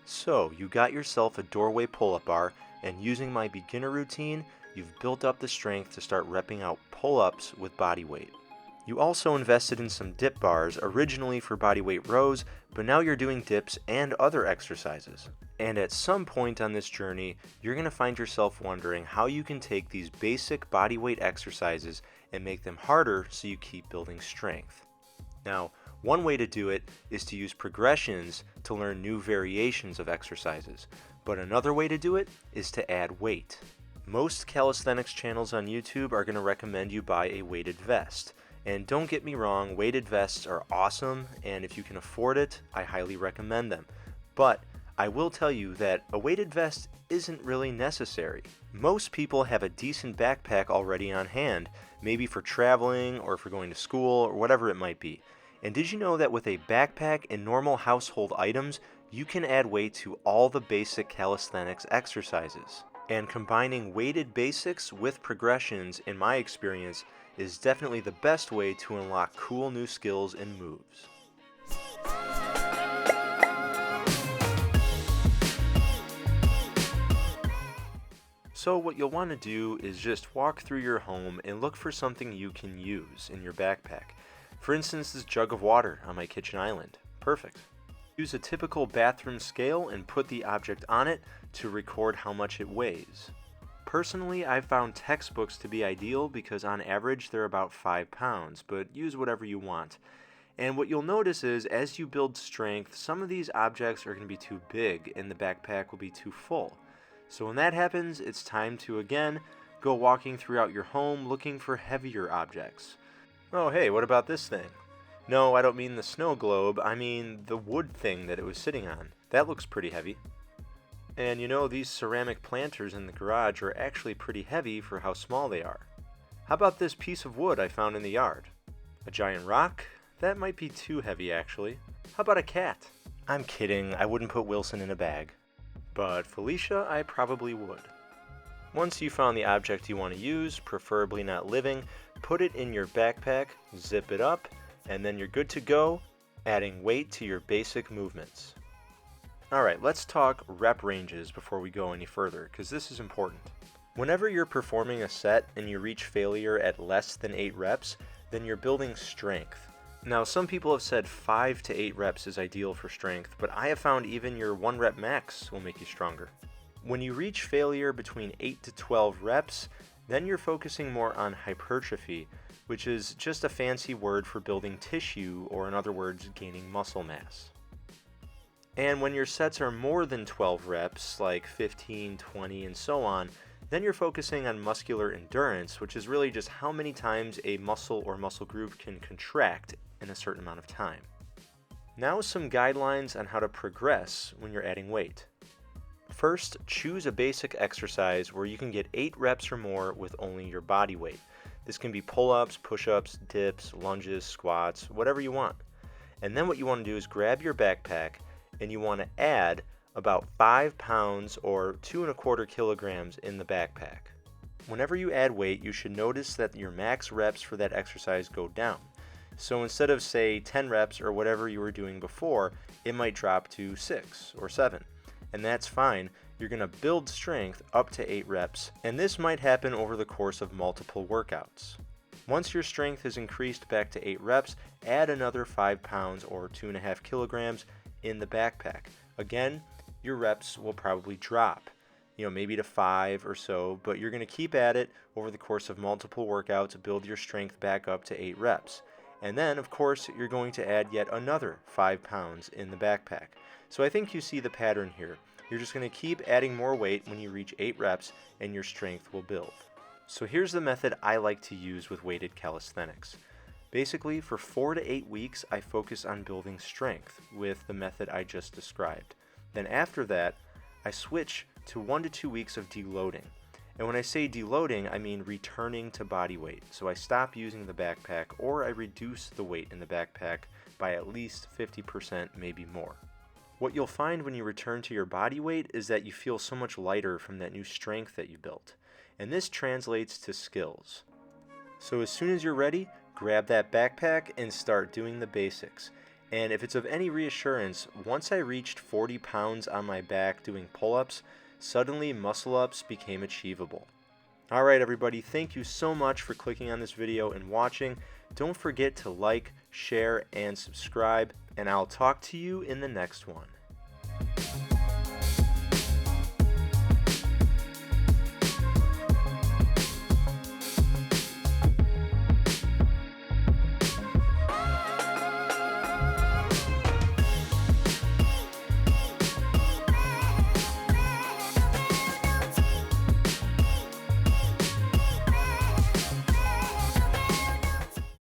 So, you got yourself a doorway pull-up bar, and using my beginner routine, you've built up the strength to start repping out pull-ups with body weight. You also invested in some dip bars originally for body weight rows, but now you're doing dips and other exercises. And at some point on this journey, you're going to find yourself wondering how you can take these basic body weight exercises and make them harder so you keep building strength. Now, one way to do it is to use progressions to learn new variations of exercises, but another way to do it is to add weight. Most calisthenics channels on YouTube are going to recommend you buy a weighted vest. And don't get me wrong, weighted vests are awesome, and if you can afford it, I highly recommend them. But I will tell you that a weighted vest isn't really necessary. Most people have a decent backpack already on hand, maybe for traveling or for going to school or whatever it might be. And did you know that with a backpack and normal household items, you can add weight to all the basic calisthenics exercises? And combining weighted basics with progressions, in my experience, is definitely the best way to unlock cool new skills and moves. So what you'll want to do is just walk through your home and look for something you can use in your backpack. For instance, this jug of water on my kitchen island. Perfect. Use a typical bathroom scale and put the object on it to record how much it weighs. Personally, I've found textbooks to be ideal because on average they're about 5 pounds, but use whatever you want. And what you'll notice is as you build strength, some of these objects are going to be too big and the backpack will be too full. So when that happens, it's time to again go walking throughout your home looking for heavier objects. Oh hey, what about this thing? No, I don't mean the snow globe, I mean the wood thing that it was sitting on. That looks pretty heavy. And you know, these ceramic planters in the garage are actually pretty heavy for how small they are. How about this piece of wood I found in the yard? A giant rock? That might be too heavy actually. How about a cat? I'm kidding, I wouldn't put Wilson in a bag. But Felicia, I probably would. Once you found the object you want to use, preferably not living, put it in your backpack, zip it up, and then you're good to go, adding weight to your basic movements. Alright, let's talk rep ranges before we go any further, because this is important. Whenever you're performing a set and you reach failure at less than 8 reps, then you're building strength. Now, some people have said 5 to 8 reps is ideal for strength, but I have found even your 1 rep max will make you stronger. When you reach failure between 8 to 12 reps, then you're focusing more on hypertrophy, which is just a fancy word for building tissue, or in other words, gaining muscle mass. And when your sets are more than 12 reps, like 15, 20, and so on, then you're focusing on muscular endurance, which is really just how many times a muscle or muscle group can contract in a certain amount of time. Now some guidelines on how to progress when you're adding weight. First, choose a basic exercise where you can get 8 reps or more with only your body weight. This can be pull-ups, push-ups, dips, lunges, squats, whatever you want. And then what you want to do is grab your backpack and you want to add about 5 pounds or 2¼ kilograms in the backpack. Whenever you add weight, you should notice that your max reps for that exercise go down. So instead of say 10 reps or whatever you were doing before, it might drop to 6 or 7. And that's fine. You're going to build strength up to 8 reps, and this might happen over the course of multiple workouts. Once your strength is increased back to 8 reps, add another 5 pounds or 2½ kilograms in the backpack. Again, your reps will probably drop, maybe to 5 or so, but you're going to keep at it over the course of multiple workouts to build your strength back up to 8 reps. And then, of course, you're going to add yet another 5 pounds in the backpack. So I think you see the pattern here. You're just going to keep adding more weight when you reach 8 reps and your strength will build. So here's the method I like to use with weighted calisthenics. Basically, for 4 to 8 weeks, I focus on building strength with the method I just described. Then after that, I switch to 1 to 2 weeks of deloading. And when I say deloading, I mean returning to body weight. So I stop using the backpack or I reduce the weight in the backpack by at least 50%, maybe more. What you'll find when you return to your body weight is that you feel so much lighter from that new strength that you built. And this translates to skills. So as soon as you're ready, grab that backpack and start doing the basics. And if it's of any reassurance, once I reached 40 pounds on my back doing pull-ups, suddenly muscle-ups became achievable. Alright everybody, thank you so much for clicking on this video and watching. Don't forget to like, share, and subscribe, and I'll talk to you in the next one.